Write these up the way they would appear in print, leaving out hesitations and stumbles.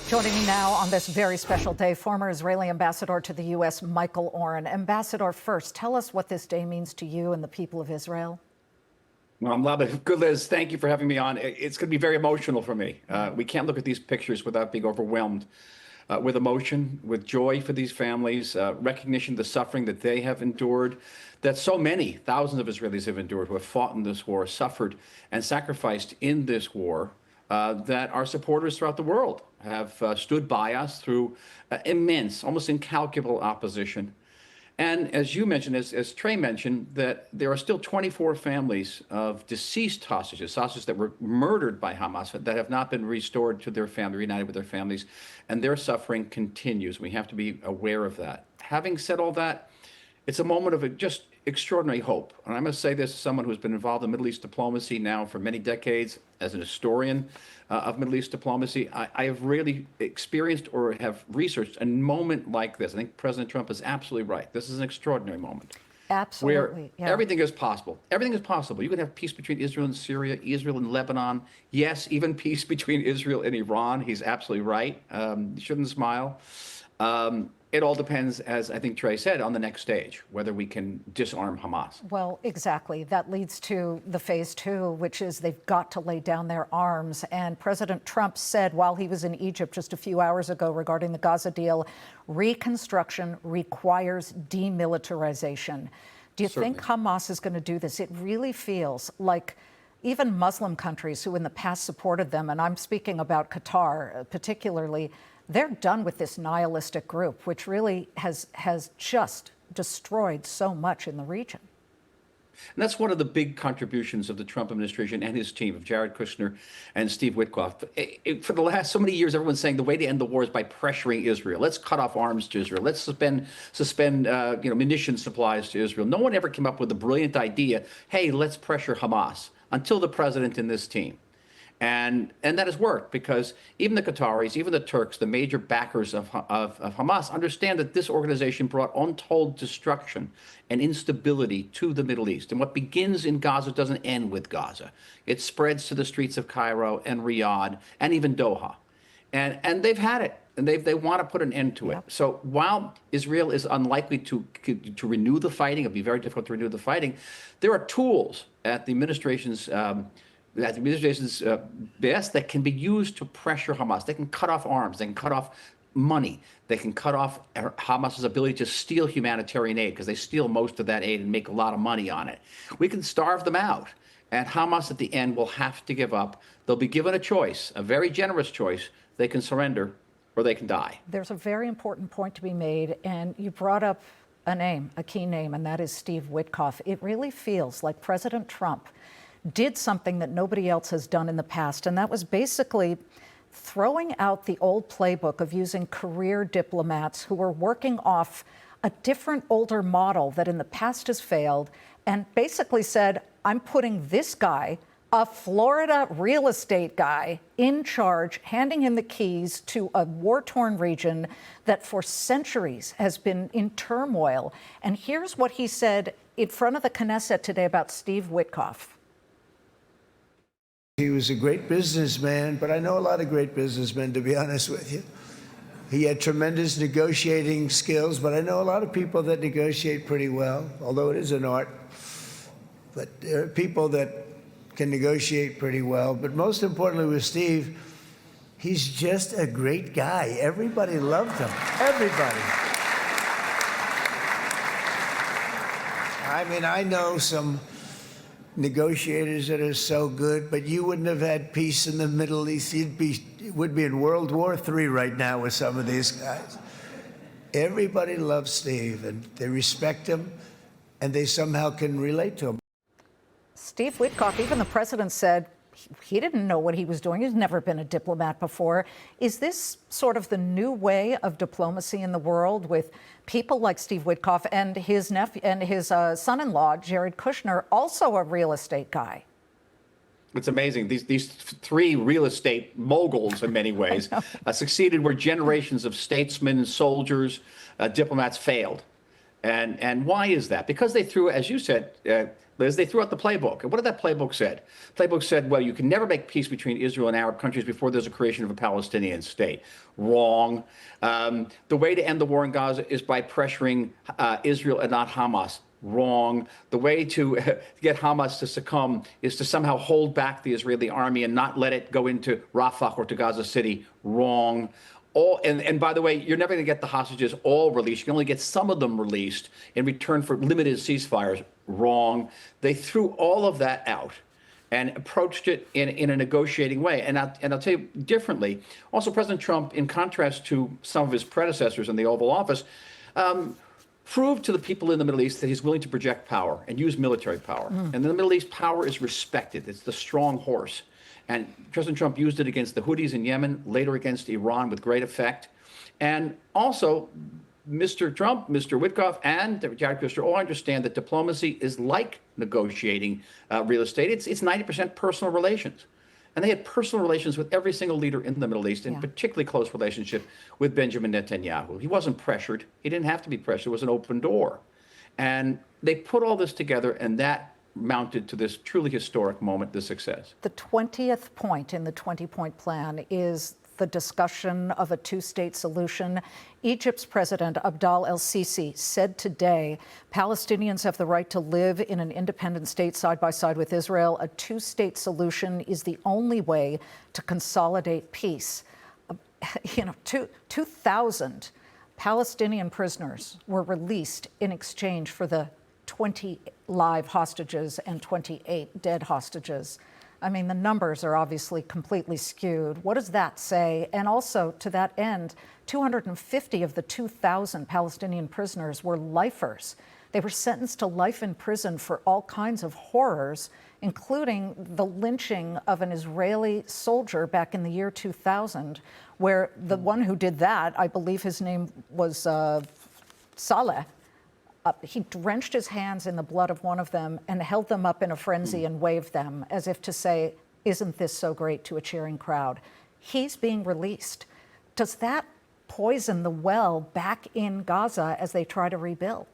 Joining me now on this very special day, former Israeli ambassador to the U.S., Michael Oren. Ambassador, first, tell us what this day means to you and the people of Israel. Well, I'm glad that, good, Liz. Thank you for having me on. It's going to be very emotional for me. We can't look at these pictures without being overwhelmed with emotion, with joy for these families, recognition of the suffering that they have endured, that so many, thousands of Israelis have endured who have fought in this war, suffered and sacrificed in this war, that our supporters throughout the world have stood by us through immense, almost incalculable opposition. And as you mentioned, as Trey mentioned, that there are still 24 families of deceased hostages that were murdered by Hamas that have not been restored to their family, reunited with their families, and their suffering continues. We have to be aware of that. Having said all that, it's a moment of just extraordinary hope. And I must say this as someone who's been involved in Middle East diplomacy now for many decades, as an historian of Middle East diplomacy. I have really experienced or have researched a moment like this. I think President Trump is absolutely right. This is an extraordinary moment. Absolutely. Where everything is possible. Everything is possible. You can have peace between Israel and Syria, Israel and Lebanon. Yes, even peace between Israel and Iran. He's absolutely right. You shouldn't smile. It all depends, as I think Trey said, on the next stage, whether we can disarm Hamas. Well, exactly. That leads to the phase two, which is they've got to lay down their arms. And President Trump said while he was in Egypt just a few hours ago regarding the Gaza deal, reconstruction requires demilitarization. Do you think Hamas is going to do this? It really feels like even Muslim countries who in the past supported them, and I'm speaking about Qatar particularly, they're done with this nihilistic group, which really has just destroyed so much in the region. And that's one of the big contributions of the Trump administration and his team of Jared Kushner and Steve Witkoff. For the last so many years, everyone's saying the way to end the war is by pressuring Israel. Let's cut off arms to Israel. Let's suspend munition supplies to Israel. No one ever came up with the brilliant idea, hey, let's pressure Hamas, until the president and this team. And that has worked because even the Qataris, even the Turks, the major backers of Hamas, understand that this organization brought untold destruction and instability to the Middle East. And what begins in Gaza doesn't end with Gaza. It spreads to the streets of Cairo and Riyadh and even Doha. And they've had it, and they want to put an end to it. Yep. So while Israel is unlikely to renew the fighting, it'll be very difficult to renew the fighting, there are tools at the administration's best that can be used to pressure Hamas. They can cut off arms. They can cut off money. They can cut off Hamas's ability to steal humanitarian aid because they steal most of that aid and make a lot of money on it. We can starve them out. And Hamas at the end will have to give up. They'll be given a choice, a very generous choice. They can surrender or they can die. There's a very important point to be made. And you brought up a name, a key name, and that is Steve Witkoff. It really feels like President Trump did something that nobody else has done in the past, and that was basically throwing out the old playbook of using career diplomats who were working off a different, older model that in the past has failed, and basically said, I'm putting this guy, a Florida real estate guy, in charge, handing him the keys to a war-torn region that for centuries has been in turmoil. And here's what he said in front of the Knesset today about Steve Witkoff. He was a great businessman, but I know a lot of great businessmen, to be honest with you. He had tremendous negotiating skills, but I know a lot of people that negotiate pretty well, although it is an art. But there are people that can negotiate pretty well. But most importantly with Steve, he's just a great guy. Everybody loved him. Everybody. I mean, I know some negotiators that are so good, but you wouldn't have had peace in the Middle East. It would be in World War III right now with some of these guys. Everybody loves Steve, and they respect him, and they somehow can relate to him. Steve Witkoff, even the president said he didn't know what he was doing. He's never been a diplomat before. Is this sort of the new way of diplomacy in the world, with people like Steve Witkoff and his nephew and his son-in-law, Jared Kushner, also a real estate guy? It's amazing. These three real estate moguls, in many ways, succeeded where generations of statesmen, soldiers, diplomats failed. And why is that? Because they threw, as you said, Liz, they threw out the playbook. And what did that playbook said? Playbook said, well, you can never make peace between Israel and Arab countries before there's a creation of a Palestinian state. Wrong. The way to end the war in Gaza is by pressuring Israel and not Hamas. Wrong. The way to get Hamas to succumb is to somehow hold back the Israeli army and not let it go into Rafah or to Gaza City. Wrong. And by the way, you're never going to get the hostages all released. You can only get some of them released in return for limited ceasefires. Wrong. They threw all of that out and approached it in a negotiating way. And I'll tell you differently. Also, President Trump, in contrast to some of his predecessors in the Oval Office, proved to the people in the Middle East that he's willing to project power and use military power. And in the Middle East, power is respected. It's the strong horse. And President Trump used it against the Houthis in Yemen, later against Iran with great effect. And also, Mr. Trump, Mr. Witkoff, and Jared Kushner all understand that diplomacy is like negotiating real estate. It's 90% personal relations. And they had personal relations with every single leader in the Middle East, and particularly close relationship with Benjamin Netanyahu. He wasn't pressured. He didn't have to be pressured. It was an open door. And they put all this together, and that mounted to this truly historic moment, the success. The 20th point in the 20-point plan is the discussion of a two-state solution. Egypt's President Abdel el-Sisi said today Palestinians have the right to live in an independent state side by side with Israel. A two-state solution is the only way to consolidate peace. 2,000 Palestinian prisoners were released in exchange for the 20 live hostages and 28 dead hostages. I mean, the numbers are obviously completely skewed. What does that say? And also, to that end, 250 of the 2,000 Palestinian prisoners were lifers. They were sentenced to life in prison for all kinds of horrors, including the lynching of an Israeli soldier back in the year 2000, where the one who did that, I believe his name was Saleh, he drenched his hands in the blood of one of them and held them up in a frenzy and waved them as if to say, isn't this so great, to a cheering crowd. He's being released. Does that poison the well back in Gaza as they try to rebuild?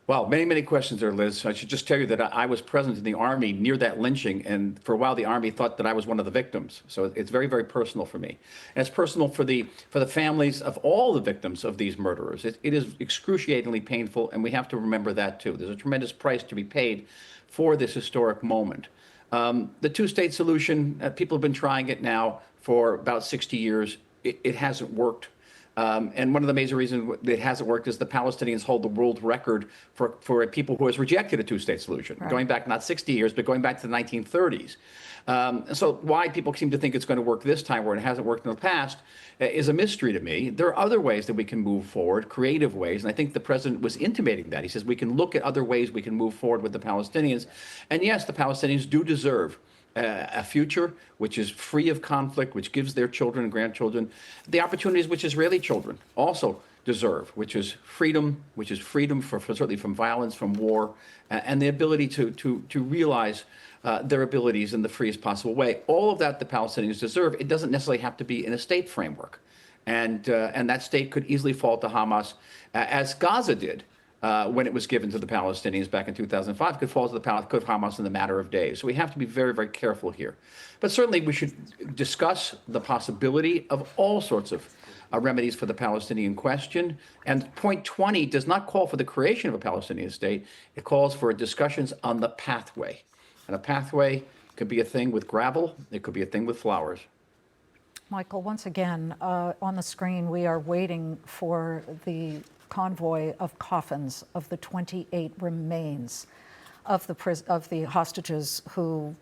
Well, many, many questions there, Liz. I should just tell you that I was present in the Army near that lynching, and for a while the Army thought that I was one of the victims. So it's very, very personal for me. And it's personal for the families of all the victims of these murderers. It is excruciatingly painful, and we have to remember that too. There's a tremendous price to be paid for this historic moment. The two-state solution, people have been trying it now for about 60 years. It hasn't worked. And one of the major reasons it hasn't worked is the Palestinians hold the world record for a people who has rejected a two-state solution, going back not 60 years, but going back to the 1930s. So why people seem to think it's going to work this time where it hasn't worked in the past is a mystery to me. There are other ways that we can move forward, creative ways, and I think the president was intimating that. He says we can look at other ways we can move forward with the Palestinians. And yes, the Palestinians do deserve a future which is free of conflict, which gives their children and grandchildren the opportunities which Israeli children also deserve, which is freedom for certainly from violence, from war, and the ability to realize their abilities in the freest possible way. All of that the Palestinians deserve. It doesn't necessarily have to be in a state framework, and that state could easily fall to Hamas, as Gaza did. When it was given to the Palestinians back in 2005, could fall to Hamas in a matter of days. So we have to be very, very careful here. But certainly we should discuss the possibility of all sorts of remedies for the Palestinian question. And point 20 does not call for the creation of a Palestinian state. It calls for discussions on the pathway. And a pathway could be a thing with gravel. It could be a thing with flowers. Michael, once again, on the screen, we are waiting for the convoy of coffins of the 28 remains of the hostages who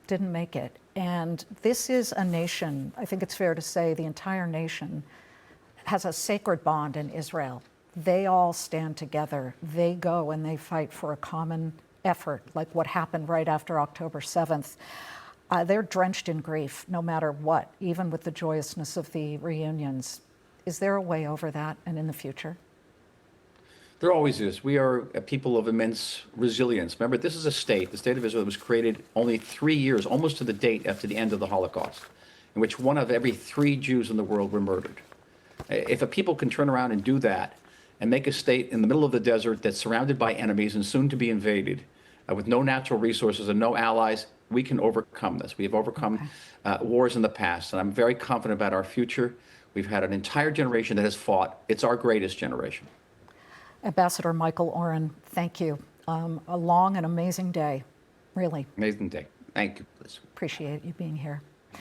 didn't make it. And this is a nation, I think it's fair to say, the entire nation has a sacred bond in Israel. They all stand together. They go and they fight for a common effort, like what happened right after October 7th. They're drenched in grief, no matter what, even with the joyousness of the reunions. Is there a way over that and in the future? There always is. We are a people of immense resilience. Remember, this is a state, the state of Israel, that was created only 3 years, almost to the date after the end of the Holocaust, in which one of every 3 Jews in the world were murdered. If a people can turn around and do that and make a state in the middle of the desert that's surrounded by enemies and soon to be invaded, with no natural resources and no allies, we can overcome this. We have overcome wars in the past, and I'm very confident about our future. We've had an entire generation that has fought. It's our greatest generation. Ambassador Michael Oren, thank you. A long and amazing day, really. Amazing day. Thank you. Appreciate you being here.